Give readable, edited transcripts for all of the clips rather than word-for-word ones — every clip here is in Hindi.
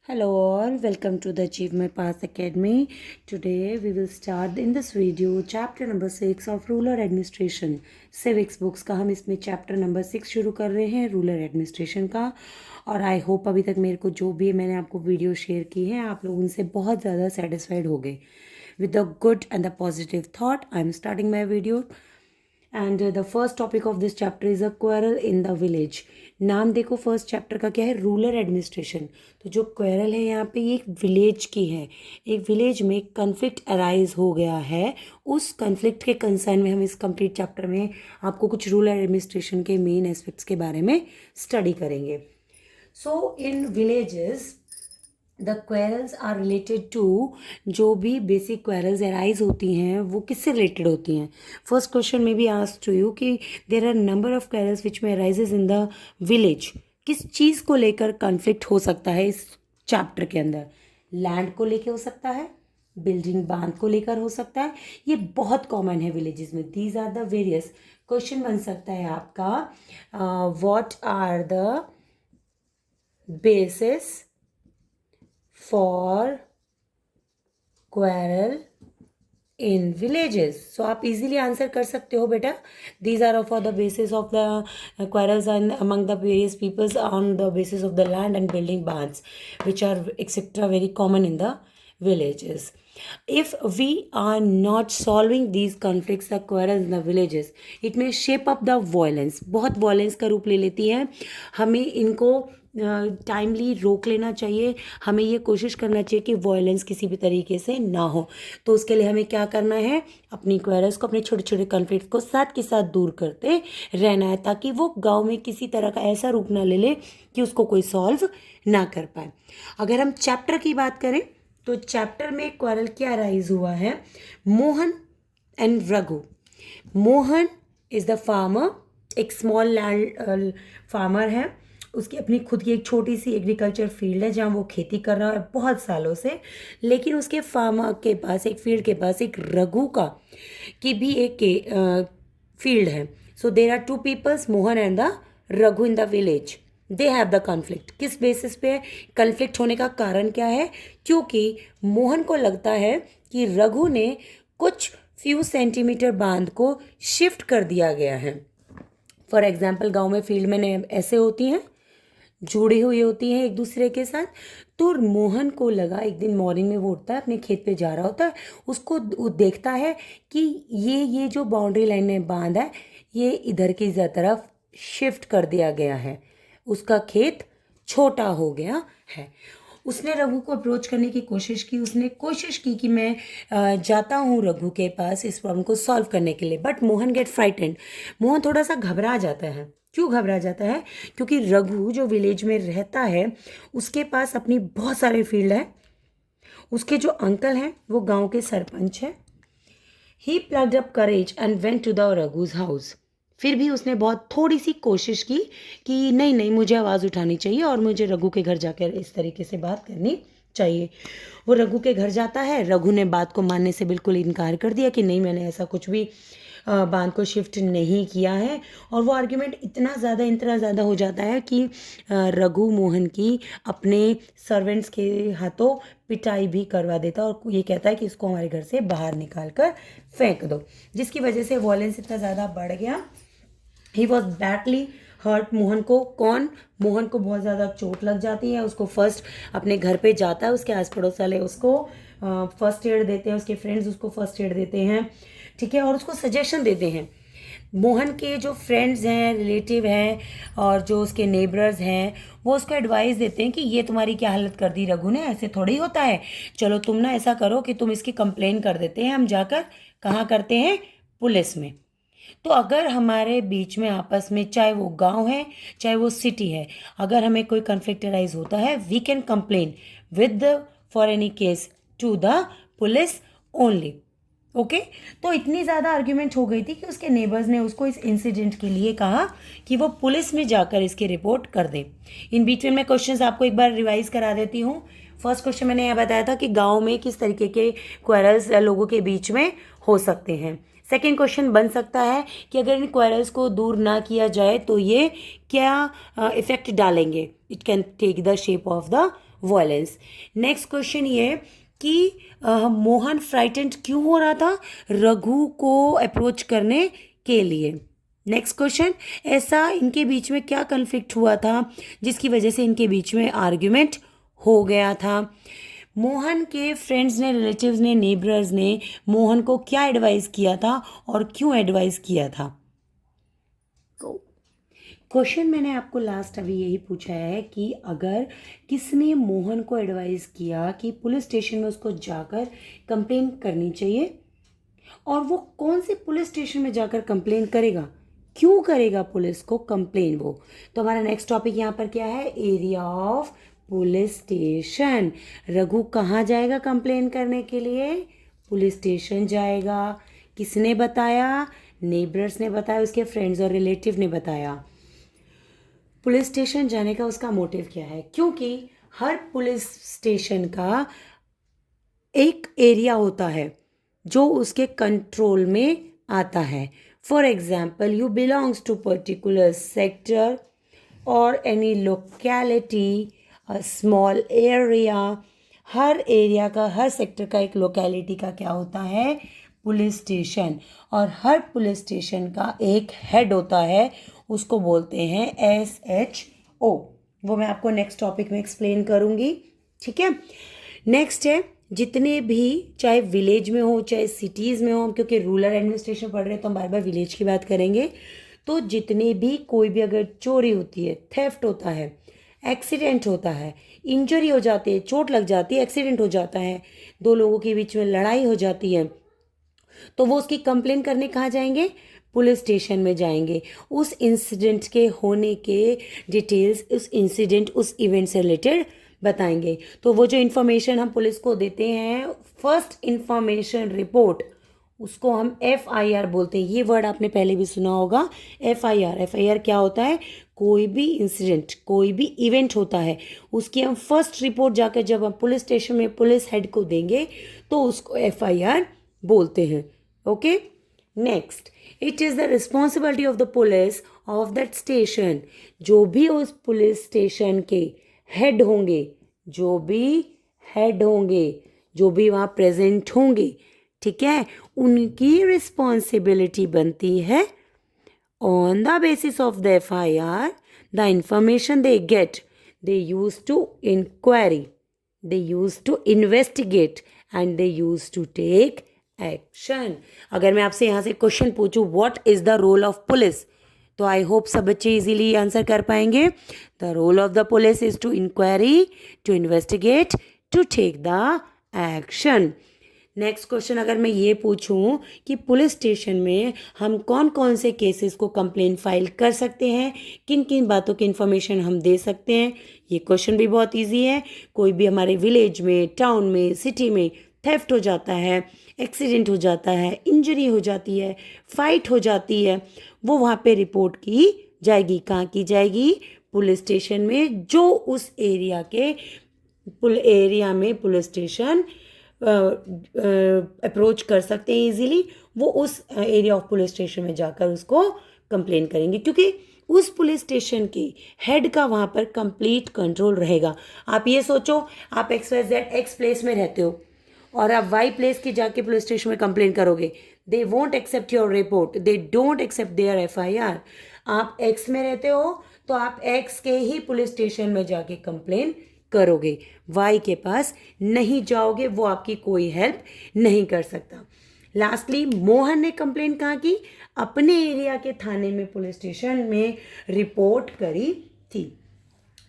Hello all, welcome to the Achieve My Path Academy. Today we will start in this video chapter number 6 of Rural Administration. Civics books का हम इसमें chapter number 6 शुरू कर रहे हैं Rural Administration का. और आई होप अभी तक मेरे को जो भी मैंने आपको वीडियो शेयर की है आप लोग उनसे बहुत ज़्यादा सेटिस्फाइड हो गए. With the good and the positive thought, I am starting my video. And the first topic of this chapter is a quarrel in the village. नाम देखो फर्स्ट चैप्टर का क्या है, रूरल एडमिनिस्ट्रेशन. तो जो क्वेरल है यहाँ पे ये एक विलेज की है. एक विलेज में कन्फ्लिक्ट अराइज हो गया है. उस कन्फ्लिक्ट के कंसर्न में हम इस कंप्लीट चैप्टर में आपको कुछ रूरल एडमिनिस्ट्रेशन के मेन एस्पेक्ट्स के बारे में स्टडी करेंगे. So in villages the quarrels are related to, जो भी बेसिक क्वेरल्स अराइज होती हैं वो किससे रिलेटेड होती हैं. फर्स्ट क्वेश्चन में भी आस्क्ड टू यू कि there are number of quarrels which में अराइजेज इन द विलेज. किस चीज़ को लेकर कॉन्फ्लिक्ट हो सकता है इस चैप्टर के अंदर. लैंड को लेकर हो सकता है, बिल्डिंग बांध को लेकर हो सकता है. ये बहुत कॉमन है विलेजेस में. These are the various. Question बन सकता है आपका, what are the basis for quarrel in villages. So आप easily आंसर कर सकते हो बेटा. These are for the basis of the quarrels and among the various peoples on the basis of the land and building barns, which are etc. very common in the villages. If we are not solving these conflicts, the quarrels in the villages, it may shape up the violence. बहुत violence का रूप ले लेती हैं. हमें इनको टाइमली रोक लेना चाहिए. हमें ये कोशिश करना चाहिए कि वायलेंस किसी भी तरीके से ना हो. तो उसके लिए हमें क्या करना है, अपनी क्वेरल्स को, अपने छोटे छोटे कॉन्फ्लिक्ट को साथ के साथ दूर करते रहना है, ताकि वो गांव में किसी तरह का ऐसा रूप ना ले ले कि उसको कोई सॉल्व ना कर पाए. अगर हम चैप्टर की बात करें तो चैप्टर में क्वेरल क्या राइज हुआ है, Mohan and Raghu. Mohan is the farmer, एक स्मॉल लैंड फार्मर है. उसकी अपनी खुद की एक छोटी सी एग्रीकल्चर फील्ड है जहाँ वो खेती कर रहा है बहुत सालों से. लेकिन उसके फार्मर के पास, एक फील्ड के पास, एक रघु का की भी एक फील्ड है. So there are two peoples, Mohan and the Raghu in the village. They have the conflict. किस बेसिस पे कॉन्फ्लिक्ट होने का कारण क्या है, क्योंकि मोहन को लगता है कि रघु ने कुछ फ्यू सेंटीमीटर बांध को शिफ्ट कर दिया गया है. फॉर एग्जाम्पल गाँव में फील्ड में ऐसे होती हैं, जुड़ी हुई होती हैं एक दूसरे के साथ. तो मोहन को लगा, एक दिन मॉर्निंग में वो उठता है, अपने खेत पे जा रहा होता है, उसको देखता है कि ये जो बाउंड्री लाइन में बांध है ये इधर की तरफ शिफ्ट कर दिया गया है. उसका खेत छोटा हो गया है. उसने रघु को अप्रोच करने की कोशिश की. उसने कोशिश की कि मैं जाता हूँ रघु के पास इस प्रॉब्लम को सॉल्व करने के लिए. But Mohan get frightened. Mohan थोड़ा सा घबरा जाता है. क्यों घबरा जाता है, क्योंकि रघु जो विलेज में रहता है उसके पास अपनी बहुत सारे फील्ड है. उसके जो अंकल हैं वो गांव के सरपंच हैं. He plugged up courage and went to the Raghu's house. फिर भी उसने बहुत थोड़ी सी कोशिश की कि नहीं मुझे आवाज़ उठानी चाहिए और मुझे रघु के घर जाकर इस तरीके से बात करनी चाहिए. वो रघु के घर जाता है. रघु ने बात को मानने से बिल्कुल इनकार कर दिया कि नहीं, मैंने ऐसा कुछ भी बांध को शिफ्ट नहीं किया है. और वो आर्ग्यूमेंट इतना ज़्यादा हो जाता है कि रघु मोहन की अपने सर्वेंट्स के हाथों पिटाई भी करवा देता है और ये कहता है कि इसको हमारे घर से बाहर निकाल कर फेंक दो. जिसकी वजह से वॉयलेंस इतना ज़्यादा बढ़ गया. He was badly hurt. Mohan को बहुत ज़्यादा चोट लग जाती है. उसको फर्स्ट अपने घर पे जाता है, उसके आस पड़ोस वाले उसको फर्स्ट एड देते हैं, उसके फ्रेंड्स उसको फर्स्ट एड देते हैं, ठीक है, और उसको सजेशन देते हैं. मोहन के जो फ्रेंड्स हैं, रिलेटिव हैं और जो उसके नेबर्स हैं वो उसको एडवाइस देते हैं कि ये तुम्हारी क्या हालत कर दी रघु ने, ऐसे थोड़ी होता है, चलो तुम ना ऐसा करो कि तुम इसकी कंप्लेन कर देते हैं. हम जाकर कहाँ करते हैं, पुलिस में. तो अगर हमारे बीच में आपस में, चाहे वो गांव है चाहे वो सिटी है, अगर हमें कोई कन्फ्लिक्ट अराइज होता है, we can complain with for any case to the police only. Okay. तो इतनी ज़्यादा आर्ग्यूमेंट हो गई थी कि उसके नेबर्स ने उसको इस इंसिडेंट के लिए कहा कि वो पुलिस में जाकर इसकी रिपोर्ट कर दें. इन बिटवीन में क्वेश्चंस आपको एक बार रिवाइज करा देती हूँ. फर्स्ट क्वेश्चन मैंने यह बताया था कि गांव में किस तरीके के क्वेरल्स लोगों के बीच में हो सकते हैं. सेकेंड क्वेश्चन बन सकता है कि अगर इन क्वारल्स को दूर ना किया जाए तो ये क्या इफेक्ट डालेंगे. It can take the shape of the violence. Next question ये कि मोहन फ्राइटेंड क्यों हो रहा था रघु को अप्रोच करने के लिए. नेक्स्ट क्वेश्चन, ऐसा इनके बीच में क्या कन्फ्लिक्ट हुआ था जिसकी वजह से इनके बीच में आर्ग्यूमेंट हो गया था. मोहन के फ्रेंड्स ने, रिलेटिव्स ने, नेबर्स ने मोहन को क्या एडवाइस किया था और क्यों एडवाइस किया था. क्वेश्चन मैंने आपको लास्ट अभी यही पूछा है कि अगर किसने मोहन को एडवाइस किया कि पुलिस स्टेशन में उसको जाकर कंप्लेन करनी चाहिए और वो कौन से पुलिस स्टेशन में जाकर कंप्लेन करेगा, क्यों करेगा पुलिस को कंप्लेन वो. तो हमारा नेक्स्ट टॉपिक यहाँ पर क्या है, area of police station. Raghu कहाँ जाएगा कंप्लेन करने के लिए, पुलिस स्टेशन जाएगा. किसने बताया, नेबर्स ने बताया, उसके फ्रेंड्स और रिलेटिव ने बताया. पुलिस स्टेशन जाने का उसका मोटिव क्या है, क्योंकि हर पुलिस स्टेशन का एक एरिया होता है जो उसके कंट्रोल में आता है. For example, you belongs to particular sector और any locality, a small area. हर एरिया का, हर सेक्टर का, एक लोकेलिटी का क्या होता है, पुलिस स्टेशन. और हर पुलिस स्टेशन का एक हेड होता है, उसको बोलते हैं SHO. वो मैं आपको नेक्स्ट टॉपिक में एक्सप्लेन करूँगी. ठीक है. नेक्स्ट है, जितने भी, चाहे विलेज में हो चाहे सिटीज़ में हो, क्योंकि रूरल एडमिनिस्ट्रेशन पढ़ रहे हैं तो हम बार बार विलेज की बात करेंगे. तो जितने भी, कोई भी अगर चोरी होती है, थेफ्ट होता है, एक्सीडेंट होता है, इंजरी हो जाती है, चोट लग जाती है, एक्सीडेंट हो जाता है, दो लोगों के बीच में लड़ाई हो जाती है, तो वो उसकी कंप्लेन करने कहाँ जाएंगे, पुलिस स्टेशन में जाएंगे. उस इंसिडेंट के होने के डिटेल्स, उस इंसिडेंट, उस इवेंट से रिलेटेड बताएंगे. तो वो जो इन्फॉर्मेशन हम पुलिस को देते हैं, फर्स्ट इंफॉर्मेशन रिपोर्ट, उसको हम FIR बोलते हैं. ये वर्ड आपने पहले भी सुना होगा, FIR क्या होता है, कोई भी इंसिडेंट, कोई भी इवेंट होता है, उसकी हम फर्स्ट रिपोर्ट जाकर जब हम पुलिस स्टेशन में पुलिस हेड को देंगे तो उसको FIR बोलते हैं. Okay. Next, it is the responsibility of the police of that station. जो भी उस पुलिस स्टेशन के हेड होंगे, जो भी हेड होंगे, जो भी वहाँ प्रेजेंट होंगे, ठीक है, उनकी रिस्पॉन्सिबिलिटी बनती है on the basis of the FIR, the information they get, they use to inquiry, they use to investigate and they use to take action. अगर मैं आपसे यहाँ से क्वेश्चन पूछूं, what is the role of police, तो आई होप सब बच्चे इजीली आंसर कर पाएंगे. The role of the police is to inquiry, to investigate, to take the action. Next question अगर मैं ये पूछूं कि पुलिस स्टेशन में हम कौन कौन से केसेस को कंप्लेन फाइल कर सकते हैं, किन किन बातों की इन्फॉर्मेशन हम दे सकते हैं, ये क्वेश्चन भी बहुत इजी है. कोई भी हमारे विलेज में, टाउन में, सिटी में थेफ्ट हो जाता है, एक्सीडेंट हो जाता है, इंजरी हो जाती है, फाइट हो जाती है, वो वहाँ पे रिपोर्ट की जाएगी. कहाँ की जाएगी, पुलिस स्टेशन में. जो उस एरिया के एरिया में पुलिस स्टेशन अप्रोच कर सकते हैं इजीली, वो उस एरिया ऑफ पुलिस स्टेशन में जाकर उसको कंप्लेन करेंगे, क्योंकि उस पुलिस स्टेशन के हेड का वहाँ पर कंप्लीट कंट्रोल रहेगा. आप ये सोचो, आप XYZ X प्लेस में रहते हो और आप Y प्लेस की जाके पुलिस स्टेशन में कंप्लेन करोगे, they won't accept your report, they don't accept their FIR. आप X में रहते हो तो आप X के ही पुलिस स्टेशन में जाके कंप्लेन करोगे, Y के पास नहीं जाओगे, वो आपकी कोई हेल्प नहीं कर सकता. लास्टली, मोहन ने कंप्लेन कहाँ की, अपने एरिया के थाने में, पुलिस स्टेशन में रिपोर्ट करी थी.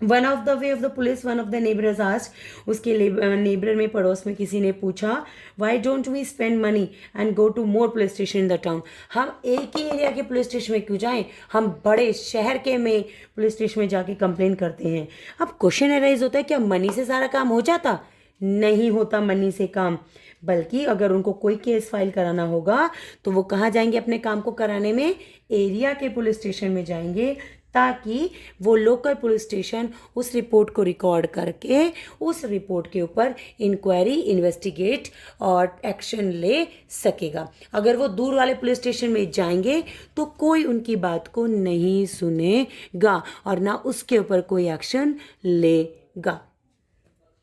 One of the way of the police, one of the neighbours asked, उसके नेबर में, पड़ोस में किसी ने पूछा, why don't we spend money and go to more police station in the town. हम एक ही एरिया के पुलिस स्टेशन में क्यों जाएं, हम बड़े शहर के में पुलिस स्टेशन में जाके कंप्लेन करते हैं. अब क्वेश्चन अराइज होता है, क्या मनी से सारा काम हो जाता, नहीं होता मनी से काम, बल्कि अगर उनको कोई केस फाइल कराना होगा तो वो कहाँ जाएंगे अपने काम को कराने में, एरिया के पुलिस स्टेशन में जाएंगे, ताकि वो लोकल पुलिस स्टेशन उस रिपोर्ट को रिकॉर्ड करके उस रिपोर्ट के ऊपर इंक्वायरी इन्वेस्टिगेट और एक्शन ले सकेगा। अगर वो दूर वाले पुलिस स्टेशन में जाएंगे तो कोई उनकी बात को नहीं सुनेगा और ना उसके ऊपर कोई एक्शन लेगा।